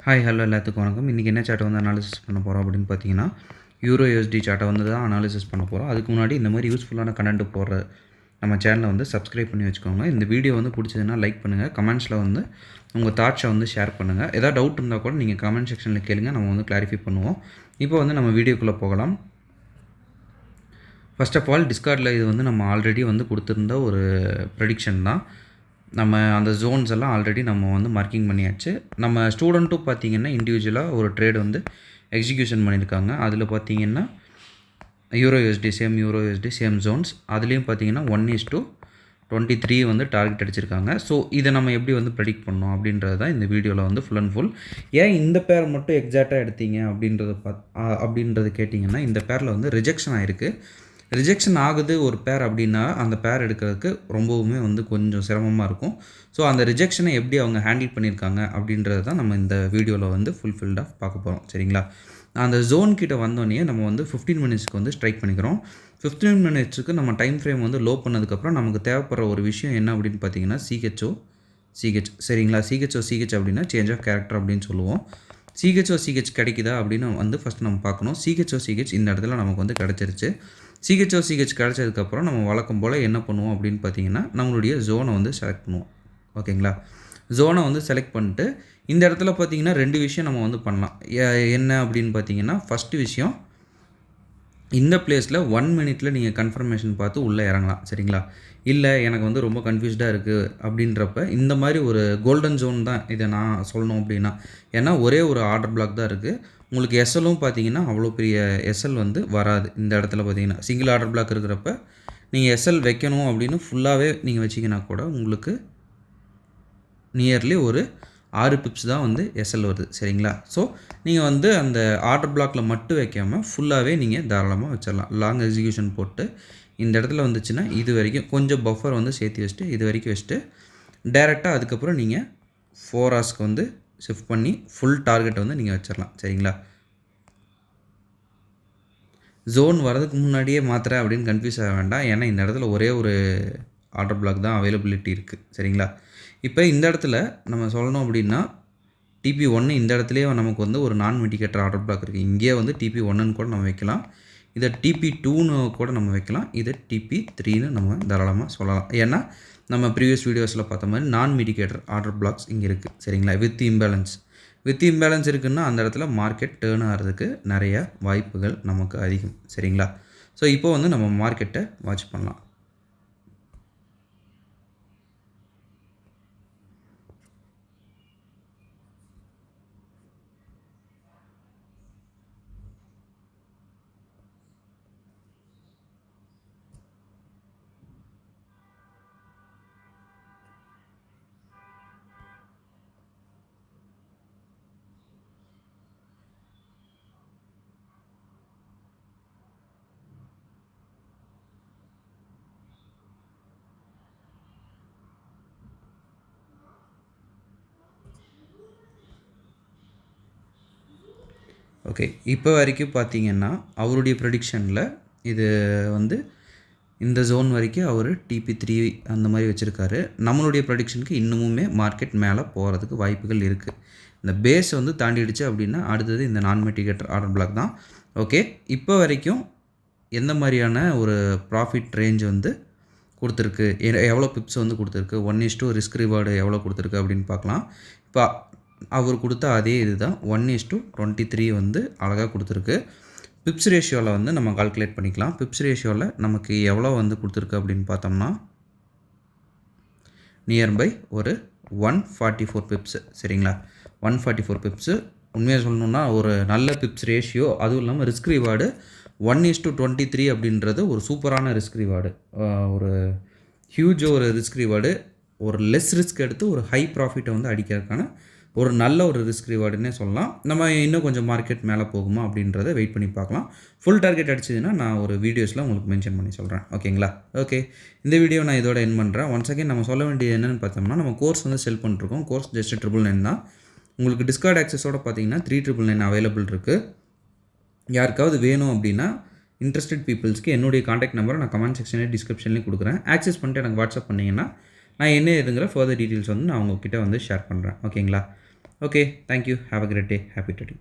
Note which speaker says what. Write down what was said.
Speaker 1: Hi hello எல்லாத்துக்கும் வணக்கம். இன்றைக்கி என்ன சார்ட்டை வந்து அனாலிசிஸ் பண்ண போகிறோம் அப்படின்னு பார்த்தீங்கன்னா, யூரோ யூஎஸ்டி சார்ட்டை வந்து தான் அனாலிசிஸ் பண்ண போகிறோம். அதுக்கு முன்னாடி இந்த மாதிரி யூஸ்ஃபுல்லான கண்டென்ட் போடுற நம்ம சேனலை வந்து சப்ஸ்கிரைப் பண்ணி வச்சுக்கோங்க. இந்த வீடியோ வந்து பிடிச்சதுன்னா லைக் பண்ணுங்கள், கமெண்ட்ஸில் வந்து உங்கள் தாட்ஸை வந்து ஷேர் பண்ணுங்கள். ஏதாவது டவுட் இருந்தால் கூட நீங்கள் கமெண்ட் செக்ஷனில் கேளுங்க, நம்ம வந்து கிளாரிஃபை பண்ணுவோம். இப்போ வந்து நம்ம வீடியோக்குள்ளே போகலாம். ஃபர்ஸ்ட் ஆஃப் ஆல் டிஸ்கார்டில் இது வந்து நம்ம ஆல்ரெடி வந்து கொடுத்துருந்த ஒரு ப்ரெடிக்ஷன் தான். நம்ம அந்த ஜோன்ஸ் எல்லாம் ஆல்ரெடி நம்ம வந்து மார்க்கிங் பண்ணியாச்சு. நம்ம ஸ்டூடெண்ட்டும் பார்த்திங்கன்னா இண்டிவிஜுவலாக ஒரு ட்ரேட் வந்து எக்ஸிக்யூஷன் பண்ணியிருக்காங்க. அதில் பார்த்திங்கன்னா யூரோ யூஎஸ்டி சேம் ஜோன்ஸ். அதுலேயும் பார்த்திங்கன்னா 1:23 வந்து டார்கெட் அடிச்சிருக்காங்க. ஸோ இதை நம்ம எப்படி வந்து ப்ரெடிக்ட் பண்ணோம் அப்படின்றது தான் இந்த வீடியோவில் வந்து ஃபுல் அண்ட் ஃபுல். ஏன் இந்த பேர் மட்டும் எக்ஸாக்டாக எடுத்தீங்க அப்படின்றது கேட்டிங்கன்னா, இந்த பேரில் வந்து ரிஜெக்ஷன் ஆகிருக்கு. ரிஜெக்ஷன் ஆகுது ஒரு பேர் அப்படின்னா அந்த பேர் எடுக்கிறதுக்கு ரொம்பவுமே வந்து கொஞ்சம் சிரமமாக இருக்கும். ஸோ அந்த ரிஜெக்ஷனை எப்படி அவங்க ஹேண்டில் பண்ணியிருக்காங்க அப்படின்றது தான் நம்ம இந்த வீடியோவில் வந்து ஃபுல்ஃபில்டாக பார்க்க போகிறோம். சரிங்களா? அந்த ஜோன் கிட்ட வந்தோடனே நம்ம வந்து 15 மினிட்ஸ்க்கு வந்து ஸ்ட்ரைக் பண்ணிக்கிறோம். 15 மினிட்ஸுக்கு நம்ம டைம் ஃப்ரேம் வந்து லோ பண்ணதுக்கப்புறம் நமக்கு தேவைப்படுற ஒரு விஷயம் என்ன அப்படின்னு பார்த்தீங்கன்னா சிஹெச். சரிங்களா? சிஹெச் அப்படின்னா சேஞ்ச் ஆஃப் கேரக்டர் அப்படின்னு சொல்லுவோம். சிஹெச் கிடைக்குதா அப்படின்னு வந்து ஃபஸ்ட் நம்ம பார்க்கணும். சிஹெச் இந்த இடத்துல நமக்கு வந்து கிடச்சிருச்சு. சிஹெச் கிடச்சதுக்கப்புறம் நம்ம வழக்கம் போல் என்ன பண்ணுவோம் அப்படின்னு பார்த்தீங்கன்னா, நம்மளுடைய ஜோனை வந்து செலக்ட் பண்ணுவோம். ஓகேங்களா? ஜோனை வந்து செலக்ட் பண்ணிட்டு இந்த இடத்துல பார்த்தீங்கன்னா 2 விஷயம் நம்ம வந்து பண்ணலாம். என்ன அப்படின்னு பார்த்தீங்கன்னா, ஃபஸ்ட்டு விஷயம் இந்த பிளேஸில் 1 மினிட்டில் நீங்கள் கன்ஃபர்மேஷன் பார்த்து உள்ளே இறங்கலாம். சரிங்களா? இல்லை எனக்கு வந்து ரொம்ப கன்ஃபியூஸ்டாக இருக்குது அப்படின்றப்ப இந்த மாதிரி ஒரு கோல்டன் ஜோன் தான் இதை நான் சொல்லணும் அப்படின்னா. ஏன்னா ஒரே ஒரு ஆர்டர் பிளாக் தான் இருக்குது. உங்களுக்கு எஸ்எல்லும் பார்த்தீங்கன்னா அவ்வளோ பெரிய எஸ்எல் வந்து வராது. இந்த இடத்துல பார்த்தீங்கன்னா சிங்கிள் ஆர்டர் பிளாக் இருக்கிறப்ப நீங்கள் எஸ்எல் வைக்கணும் அப்படின்னு ஃபுல்லாகவே நீங்கள் வச்சிங்கன்னா கூட உங்களுக்கு நியர்லி ஒரு 6 பிப்ஸ் தான் வந்து எஸ்எல் வருது. சரிங்களா? ஸோ நீங்கள் வந்து அந்த ஆர்டர் பிளாக்கில் மட்டும் வைக்காமல் ஃபுல்லாகவே நீங்கள் தாராளமாக வச்சிடலாம். லாங் எக்ஸிக்யூஷன் போட்டு இந்த இடத்துல வந்துச்சுன்னா இது வரைக்கும் கொஞ்சம் பஃபர் வந்து சேர்த்து வச்சுட்டு இது வரைக்கும் வச்சுட்டு டேரெக்டாக அதுக்கப்புறம் நீங்கள் 4 ஹவர்ஸ்க்கு வந்து ஷிஃப்ட் பண்ணி ஃபுல் டார்கெட்டை வந்து நீங்கள் வச்சிடலாம். சரிங்களா? ஜோன் வரதுக்கு முன்னாடியே மாத்திரை அப்படின்னு கன்ஃபியூஸ் ஆக வேண்டாம். ஏன்னா இந்த இடத்துல ஒரே ஒரு ஆர்டர் பிளாக் தான் அவைலபிலிட்டி இருக்குது. சரிங்களா? இப்போ இந்த இடத்துல நம்ம சொல்லணும் அப்படின்னா TP1 இந்த இடத்துலேயே நமக்கு வந்து ஒரு நான் மிட்டிகேட்டர் ஆர்டர் பிளாக் இருக்குது. இங்கேயே வந்து TP1ன்னு கூட நம்ம வைக்கலாம். இதை TP2ன்னு கூட நம்ம வைக்கலாம். இதை TP3ன்னு நம்ம தாராளமாக சொல்லலாம். ஏன்னா நம்ம ப்ரீவியஸ் வீடியோஸில் பார்த்த மாதிரி நான் மிட்டிகேட்டர் ஆர்டர் பிளாக்ஸ் இங்கே இருக்குது. சரிங்களா? வித் இம்பேலன்ஸ் இருக்குன்னா அந்த இடத்துல மார்க்கெட் டேர்ன் ஆகிறதுக்கு நிறைய வாய்ப்புகள் நமக்கு அதிகம். சரிங்களா? ஸோ இப்போ வந்து நம்ம மார்க்கெட்டை வாட்ச் பண்ணலாம். ஓகே, இப்போ வரைக்கும் பார்த்தீங்கன்னா அவருடைய ப்ரெடிக்ஷனில் இது வந்து இந்த ஜோன் வரைக்கும் அவர் TP3 அந்த மாதிரி வச்சுருக்காரு. நம்மளுடைய ப்ரெடிக்ஷனுக்கு இன்னமுமே மார்க்கெட் மேலே போகிறதுக்கு வாய்ப்புகள் இருக்குது. இந்த பேஸ் வந்து தாண்டிடுச்சு அப்படின்னா அடுத்தது இந்த நான் மிட்டிகேட்டர் ஆர்டர் பிளாக் தான். ஓகே, இப்போ வரைக்கும் எந்த மாதிரியான ஒரு ப்ராஃபிட் ரேஞ்ச் வந்து கொடுத்துருக்கு, எவ்வளோ பிப்ஸ் வந்து கொடுத்துருக்கு, 1:2 ரிஸ்க் ரிவார்டு எவ்வளோ கொடுத்துருக்கு அப்படின்னு பார்க்கலாம். இப்போ அவர் கொடுத்த அதே இது தான் 1:23 வந்து அழகாக கொடுத்துருக்கு. பிப்ஸ் ரேஷியோவில் வந்து நம்ம கால்குலேட் பண்ணிக்கலாம். பிப்ஸ் ரேஷியோவில் நமக்கு எவ்வளோ வந்து கொடுத்துருக்கு அப்படின்னு பார்த்தோம்னா நியர்பை ஒரு 144 பிப்ஸு. சரிங்களா? 144 பிப்ஸு உண்மையாக சொல்லணுன்னா ஒரு நல்ல பிப்ஸ் ரேஷியோ. அதுவும் இல்லாமல் ரிஸ்க் ரிவார்டு 1:23 அப்படின்றது ஒரு சூப்பரான ரிஸ்க் ரிவார்டு. ஒரு ஹியூஜ் ஒரு ரிஸ்க் ரிவார்டு. ஒரு லெஸ் ரிஸ்க் எடுத்து ஒரு ஹை ப்ராஃபிட்டை வந்து அடிக்கிறதுக்கான ஒரு நல்ல ஒரு ரிஸ்க் ரிவார்டுன்னே சொல்லலாம். நம்ம இன்னும் கொஞ்சம் மார்க்கெட் மேலே போகுமா அப்படின்றத வெயிட் பண்ணி பார்க்கலாம். ஃபுல் டார்கெட் அடிச்சதுன்னா நான் ஒரு வீடியோஸில் உங்களுக்கு மென்ஷன் பண்ணி சொல்கிறேன். ஓகேங்களா? ஓகே, இந்த வீடியோ நான் இதோட என் பண்ணுறேன். ஒன்ஸ் அகேன் நம்ம சொல்ல வேண்டியது என்னென்னு பார்த்தோம்னா, நம்ம கோர்ஸ் வந்து செல் பண்ணிருக்கோம். கோர்ஸ் ஜஸ்ட் 999 தான். உங்களுக்கு டிஸ்கார்ட் ஆக்சஸோட பார்த்தீங்கன்னா 3999 அவைலபிள் இருக்குது. யாருக்காவது வேணும் அப்படின்னா இன்ட்ரெஸ்டட் பீப்புள்ஸ்க்கு என்னுடைய காண்டாக்ட் நம்பரை நான் கமெண்ட் செக்ஷன்லேயும் டிஸ்கிரிப்ஷன்லேயும் கொடுக்குறேன். ஆக்சஸ் பண்ணிட்டு எனக்கு வாட்ஸ்அப் பண்ணிங்கன்னா நான் என்ன இதுங்கிற ஃபர்தர் டீட்டெயில்ஸ் வந்து நான் உங்ககிட்ட வந்து ஷேர் பண்ணுறேன். ஓகேங்களா? Okay, thank you. Have a great day. Happy trading.